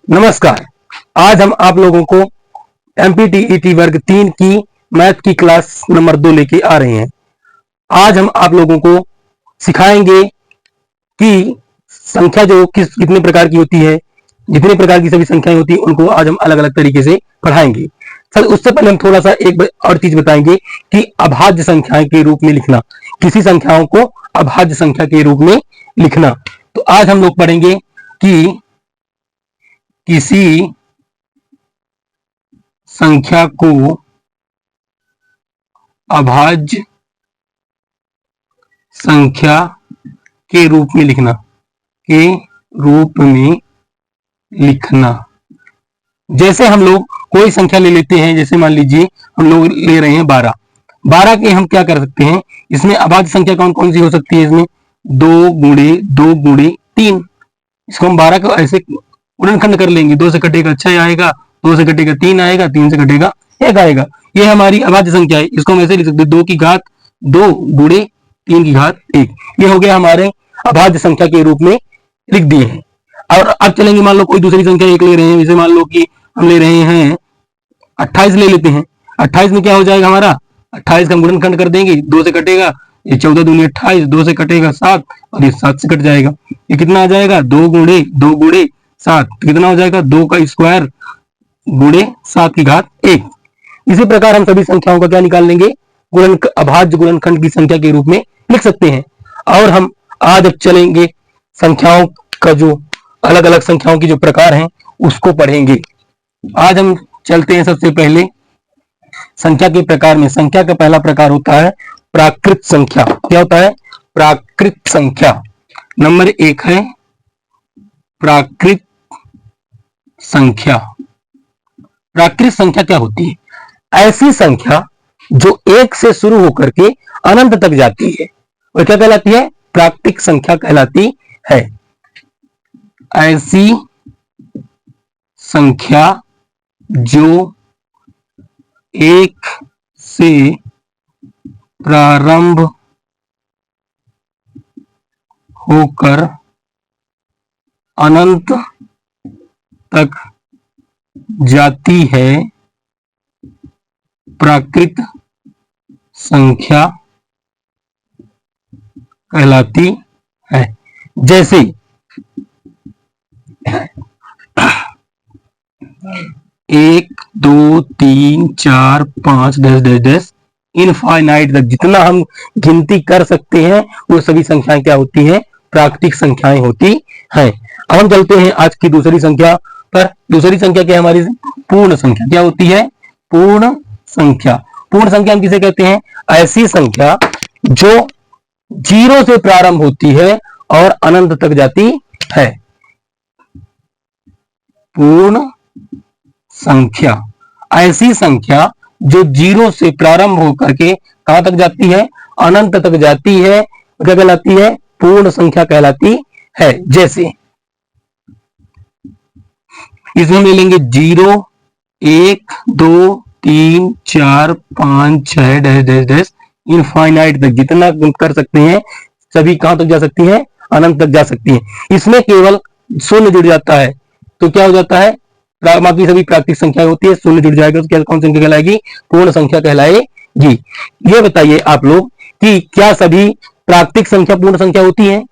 नमस्कार। आज हम आप लोगों को एमपीटीईटी वर्ग 3 की मैथ की क्लास नंबर 2 लेके आ रहे हैं। आज हम आप लोगों को सिखाएंगे कि संख्या जो कितने प्रकार की होती है, जितने प्रकार की सभी संख्याएं होती है उनको आज हम अलग अलग तरीके से पढ़ाएंगे। सर उससे पहले हम थोड़ा सा एक और चीज बताएंगे कि अभाज्य संख्याएं के रूप में लिखना, किसी संख्याओं को अभाज्य संख्या के रूप में लिखना। तो आज हम लोग पढ़ेंगे कि किसी संख्या को अभाज्य संख्या के रूप में लिखना, जैसे हम लोग कोई संख्या ले लेते हैं, जैसे मान लीजिए हम लोग ले रहे हैं 12 के हम क्या कर सकते हैं, इसमें अभाज्य संख्या कौन कौन सी हो सकती है, इसमें 2 गुणे 2 गुणे 3। इसको हम 12 को ऐसे गुणनखंड कर लेंगे, 2 से कटेगा 6 आएगा, 2 से कटेगा 3 आएगा, 3 से कटेगा 1 आएगा। ये हमारी अभाज्य संख्या है। इसको हम ऐसे लिख सकते हैं 2 की घात 2 गुणे 3 की घात 1। ये हो गया हमारे अभाज्य संख्या के रूप में लिख दिए हैं। और अब चलेंगे, मान लो कोई दूसरी संख्या एक ले रहे हैं, जैसे मान लो कि हम ले रहे हैं 28 ले लेते हैं। 28 में क्या हो जाएगा हमारा, 28 का हम गुणनखंड कर देंगे, 2 से कटेगा, ये 14 दूनी 28, 2 से कटेगा 7 और ये 7 से कट जाएगा। ये कितना आ जाएगा, 2 गुणे 7, कितना हो जाएगा 2 का स्क्वायर गुणे 7 की घात 1। इसी प्रकार हम सभी संख्याओं का क्या निकाल लेंगे, अभाज्य गुणनखंड की संख्या के रूप में लिख सकते हैं। और हम आज अब चलेंगे संख्याओं का जो अलग अलग संख्याओं की जो प्रकार हैं उसको पढ़ेंगे। आज हम चलते हैं सबसे पहले संख्या के प्रकार में। संख्या का पहला प्रकार होता है प्राकृत संख्या। क्या होता है, प्राकृत संख्या। नंबर 1 है प्राकृत संख्या। प्राकृत संख्या क्या होती है, ऐसी संख्या जो 1 से शुरू होकर के अनंत तक जाती है, वह क्या कहलाती है, प्राकृतिक संख्या कहलाती है। ऐसी संख्या जो 1 से प्रारंभ होकर अनंत तक जाती है, प्राकृत संख्या कहलाती है। जैसे 1 2 3 4 5 10 इनफाइनाइट तक जितना हम गिनती कर सकते हैं वो सभी संख्याएं क्या होती हैं, प्राकृतिक संख्याएं होती हैं। अब हम चलते हैं आज की दूसरी संख्या पर। दूसरी संख्या क्या है हमारी, पूर्ण संख्या। क्या होती है, पूर्ण संख्या। पूर्ण संख्या हम किसे कहते हैं, ऐसी संख्या जो 0 से प्रारंभ होती है और अनंत तक जाती है। पूर्ण संख्या, ऐसी संख्या जो 0 से प्रारंभ होकर के कहां तक जाती है, अनंत तक जाती है, क्या कहलाती है, पूर्ण संख्या कहलाती है। जैसे इसमें हम ले लेंगे 0 1 2 3 4 5 6 डैश इनफाइनाइट तक जितना कर सकते हैं सभी कहां तक जा सकती हैं, अनंत तक जा सकती हैं। इसमें केवल शून्य जुड़ जाता है तो क्या हो जाता है, बाकी सभी प्राकृतिक संख्या होती है, शून्य जुड़ जाएगा तो क्या कौन संख्या कहलाएगी, पूर्ण संख्या कहलाएगी। ये बताइए आप लोग कि क्या सभी प्राकृतिक संख्या पूर्ण संख्या होती है,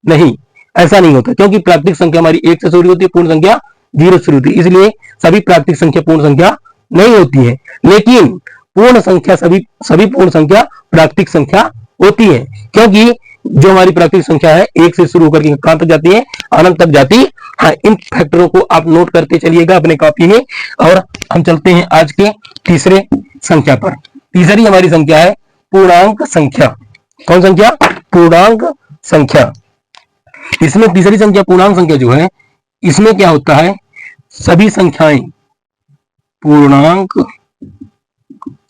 नहीं, ऐसा नहीं होता, क्योंकि प्राकृतिक संख्या हमारी 1 से शुरू होती है, पूर्ण संख्या 0 से शुरू होती है, इसलिए सभी प्राकृतिक संख्या पूर्ण संख्या नहीं होती है। लेकिन पूर्ण संख्या सभी पूर्ण संख्या प्राकृतिक संख्या होती है, क्योंकि जो हमारी प्राकृतिक संख्या है 1 से शुरू होकर के कहां तक जाती है, अनंत तक जाती है। इन फैक्टरों को आप नोट करते चलिएगा अपने कॉपी में। और हम चलते हैं आज के तीसरे संख्या पर। तीसरी हमारी संख्या है पूर्णांक संख्या। कौन संख्या, पूर्णांक संख्या। इसमें तीसरी संख्या पूर्णांक संख्या जो है, इसमें क्या होता है, सभी संख्याएं पूर्णांक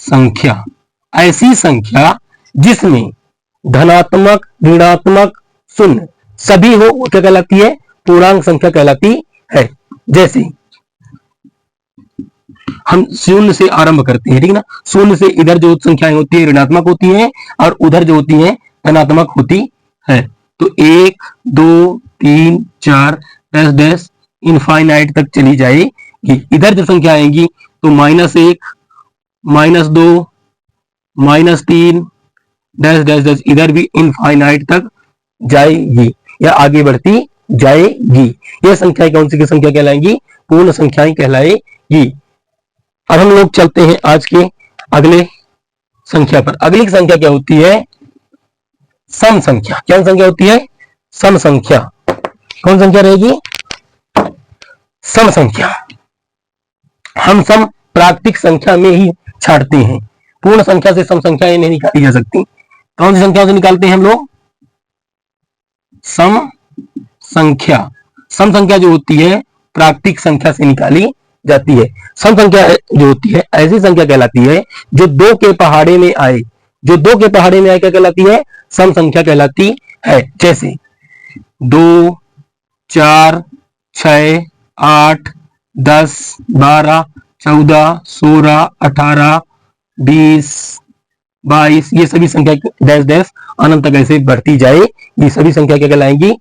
संख्या, ऐसी संख्या जिसमें धनात्मक ऋणात्मक शून्य सभी हो, वो क्या कहलाती है, पूर्णांक संख्या कहलाती है। जैसे हम शून्य से आरंभ करते हैं, ठीक ना, शून्य से इधर जो संख्याएं होती है ऋणात्मक होती हैं और उधर जो होती हैं धनात्मक होती है। तो 1 2 3 4 डैश इनफाइनाइट तक चली जाएगी। इधर जब संख्या आएंगी तो -1, -2, -3 डैश डैश डैश, इधर भी इनफाइनाइट तक जाएगी या आगे बढ़ती जाएगी। यह संख्या कौन सी की संख्या कहलाएंगी? पूर्ण संख्याएं कहलाएगी। अब हम लोग चलते हैं आज के अगले संख्या पर। अगली संख्या क्या होती है? सम संख्या। क्या संख्या होती है? सम संख्या। कौन संख्या रहेगी? सम संख्या। हम सम प्राकृतिक संख्या में ही छांटते हैं, पूर्ण संख्या से सम संख्या नहीं निकाली जा सकती। कौन सी संख्या से निकालते हैं हम लोग? सम संख्या। सम संख्या जो होती है प्राकृतिक संख्या से निकाली जाती है। सम संख्या जो होती है ऐसी संख्या कहलाती है जो दो के पहाड़े में आए। जो दो के पहाड़े में आए क्या कहलाती है? सम संख्या कहलाती है। जैसे 2, 4, 6, 8, 10, 12, 14, 16, 18, 20, 22, ये सभी संख्या डैश डैश अनंत तक ऐसे बढ़ती जाए, ये सभी संख्या क्या कहलाएंगी?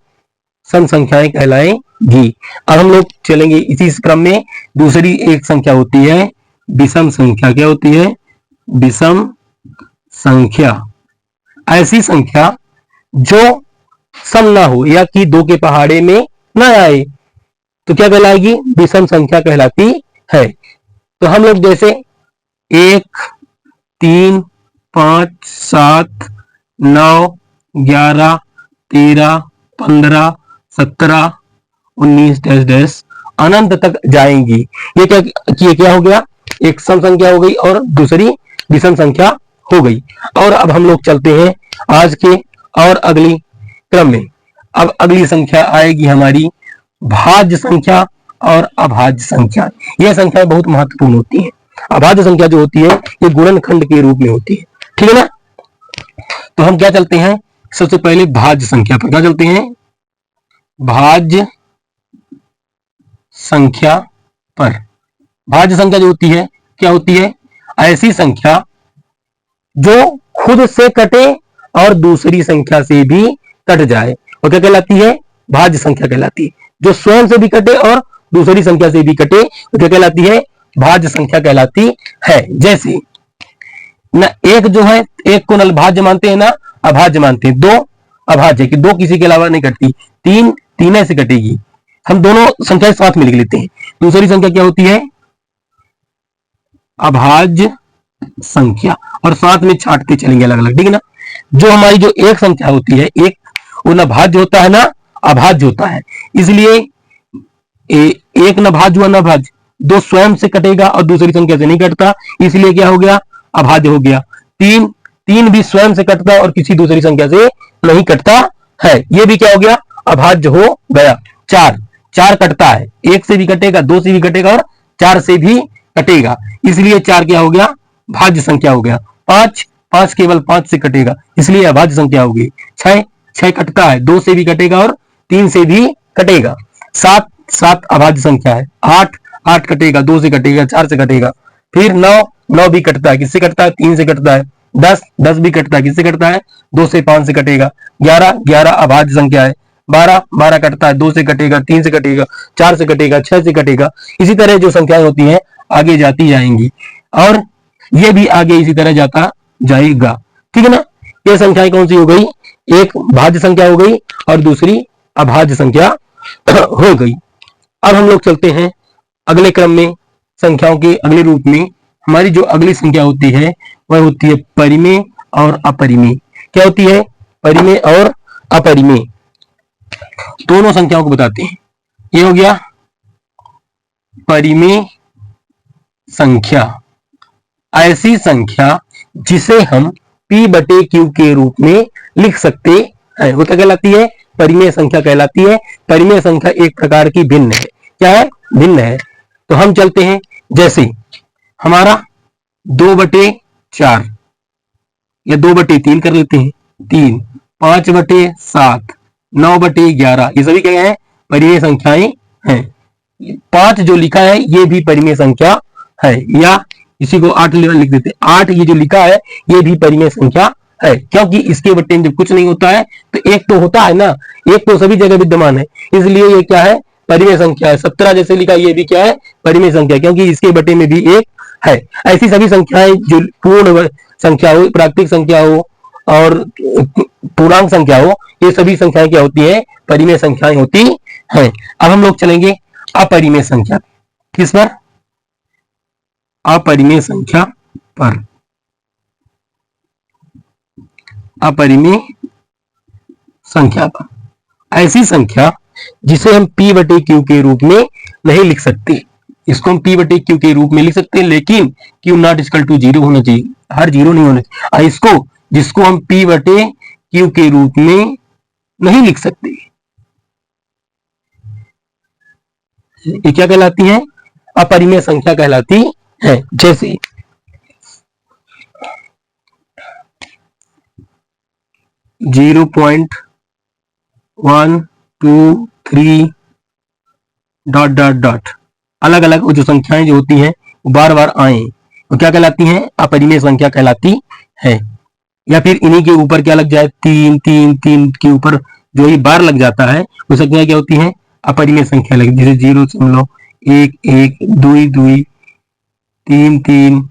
सम संख्याएं कहलाएंगी। अब हम लोग चलेंगे इसी क्रम में। दूसरी एक संख्या होती है विषम संख्या। क्या होती है? विषम संख्या। ऐसी संख्या जो सम ना हो या कि दो के पहाड़े में ना आए तो क्या कहलाएगी? विषम संख्या कहलाती है। तो हम लोग जैसे 1, 3, 5, 7, 9, 11, 13, 15, 17, 19 डैश डैश अनंत तक जाएंगी। ये क्या हो गया? एक सम संख्या हो गई और दूसरी विषम संख्या हो गई। और अब हम लोग चलते हैं आज के और अगली क्रम में। अब अगली संख्या आएगी हमारी भाज्य संख्या और अभाज्य संख्या। यह संख्याएं बहुत महत्वपूर्ण होती हैं। अभाज्य संख्या जो होती है ये गुणनखंड के रूप में होती है। ठीक है ना? तो हम क्या चलते हैं? सबसे पहले भाज्य संख्या पर। क्या चलते हैं? भाज्य संख्या पर। भाज्य संख्या जो होती है क्या होती है? ऐसी संख्या जो खुद से कटे और दूसरी संख्या से भी कट जाए, और क्या कहलाती है? भाज्य संख्या कहलाती है। जो स्वयं से भी कटे और दूसरी संख्या से भी कटे तो क्या कहलाती है? भाज्य संख्या कहलाती है। जैसे ना एक जो है, एक को न भाज्य मानते हैं ना अभाज्य मानते हैं। 2 अभाज्य कि 2 किसी के अलावा नहीं कटती। 3 तीन से कटेगी। हम दोनों संख्या साथ में लिख लेते हैं। दूसरी संख्या क्या होती है? अभाज्य संख्या। और साथ में छांटते चलेंगे अलग अलग। ठीक है ना? जो हमारी जो एक संख्या होती है, एक वो न भाज्य होता है ना अभाज्य होता है। इसलिए एक न भाज्य हुआ न भाज्य, 2 स्वयं से कटेगा और दूसरी संख्या से नहीं कटता, इसलिए क्या हो गया? अभाज्य हो गया। 3 भी स्वयं से कटता और किसी दूसरी संख्या से नहीं कटता है, ये भी क्या हो गया? अभाज्य हो गया। 4 कटता है, 1 से भी कटेगा, 2 से भी कटेगा और 4 से भी कटेगा, इसलिए 4 क्या हो गया? भाज्य संख्या हो गया। 5 केवल 5 से कटेगा, इसलिए अभाज्य संख्या होगी। 6 कटता है, 2 से भी कटेगा और 3 से भी कटेगा। 7 अभाज्य संख्या है। 8 कटेगा, 2 से कटेगा, 4 से कटेगा। फिर 9 भी कटता है, किससे कटता है? 3 से कटता है। 10 भी कटता है, किससे कटता है? 2 से 5 से कटेगा। 11 अभाज्य संख्या है। 12 कटता है, 2 से कटेगा, 3 से कटेगा, 4 से कटेगा, 6 से कटेगा। इसी तरह जो संख्याएं होती हैं आगे जाती जाएंगी और ये भी आगे इसी तरह जाता जाएगा। ठीक है ना? ये संख्याएं कौन सी हो गई? एक भाज्य संख्या हो गई और दूसरी अभाज्य संख्या हो गई। अब हम लोग चलते हैं अगले क्रम में, संख्याओं के अगले रूप में। हमारी जो अगली संख्या होती है वह होती है परिमेय और अपरिमेय। क्या होती है? परिमेय और अपरिमेय दोनों संख्याओं को बताते हैं। ये हो गया परिमेय संख्या। ऐसी संख्या जिसे हम P/Q के रूप में लिख सकते हैं, वो क्या कहलाती है? परिमेय संख्या कहलाती है। परिमेय संख्या एक प्रकार की भिन्न है। क्या है? भिन्न है। तो हम चलते हैं, जैसे हमारा 2/4 या 2/3 कर लेते हैं। 3 5/7 9/11 ये सभी क्या है? परिमेय संख्याएं हैं। 5 जो लिखा है ये भी परिमेय संख्या है, या इसी को 8 लिख देते हैं। 8 ये जो लिखा है ये भी परिमेय संख्या है, क्योंकि इसके बट्टे में जब कुछ नहीं होता है तो एक तो होता है ना, एक तो सभी जगह विद्यमान है, इसलिए ये क्या है? परिमेय संख्या है। 17 जैसे लिखा, ये भी क्या है, परिमेय संख्या, क्योंकि इसके बटे में भी एक है। ऐसी सभी संख्याएं जो पूर्ण संख्या हो, प्राकृतिक संख्या हो और पूर्णांक संख्या हो, ये सभी संख्याएं क्या होती है, परिमेय संख्याएं होती हैं। अब हम लोग चलेंगे अपरिमेय संख्या। किस पर? अपरिमेय संख्या पर। अपरिमेय संख्या पर ऐसी संख्या जिसे हम p बटे क्यू के रूप में नहीं लिख सकते। इसको हम p बटे क्यू के रूप में लिख सकते हैं, लेकिन क्यू नॉट इक्वल टू 0 होना चाहिए, हर 0 नहीं होना चाहिए। इसको जिसको हम p बटे क्यू के रूप में नहीं लिख सकते, ये क्या कहलाती है, अपरिमेय संख्या कहलाती है। जैसे 0.1 2 3 डॉट डॉट डॉट, अलग अलग जो संख्याएं जो होती हैं बार बार आए, वो क्या कहलाती हैं, अपरिमेय संख्या कहलाती है। या फिर इन्हीं के ऊपर क्या लग जाए, 3 3 3 के ऊपर जो ये बार लग जाता है, वो संख्या क्या होती है, अपरिमेय संख्या लगती है। जैसे 0.1 1 2 2 3 3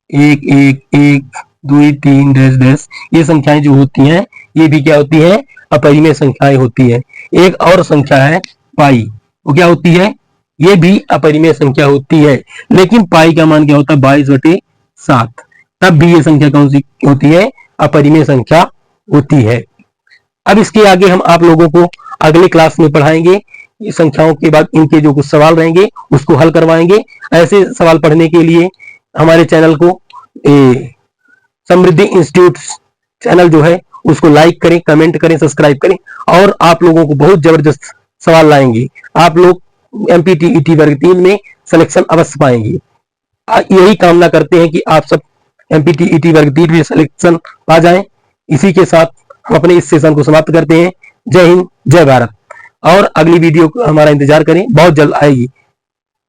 1 1 1 2 3 डैश डैश, ये संख्याएं जो होती हैं ये भी क्या होती है, अपरिमेय संख्याएं होती है। एक और संख्या है पाई, वो क्या होती है, ये भी अपरिमेय संख्या होती है। लेकिन पाई का मान क्या होता है, 22/7, तब भी ये संख्या कौन सी होती है, अपरिमेय संख्या होती है। अब इसके आगे हम आप लोगों को अगले क्लास में पढ़ाएंगे, संख्याओं के बाद इनके जो कुछ सवाल रहेंगे उसको हल करवाएंगे। ऐसे सवाल पढ़ने के लिए हमारे चैनल को समृद्धि इंस्टीट्यूट चैनल जो है उसको लाइक करें, कमेंट करें, सब्सक्राइब करें, और आप लोगों को बहुत जबरदस्त सवाल लाएंगे। आप लोग एमपीटीईटी वर्ग 3 में सिलेक्शन अवश्य पाएंगे। यही कामना करते हैं कि आप सब एमपीटीईटी वर्ग 3 में सिलेक्शन पा जाएं। इसी के साथ हम अपने इस सेशन को समाप्त करते हैं। जय हिंद, जय भारत। और अगली वीडियो का हमारा इंतजार करें, बहुत जल्द आएगी।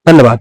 धन्यवाद।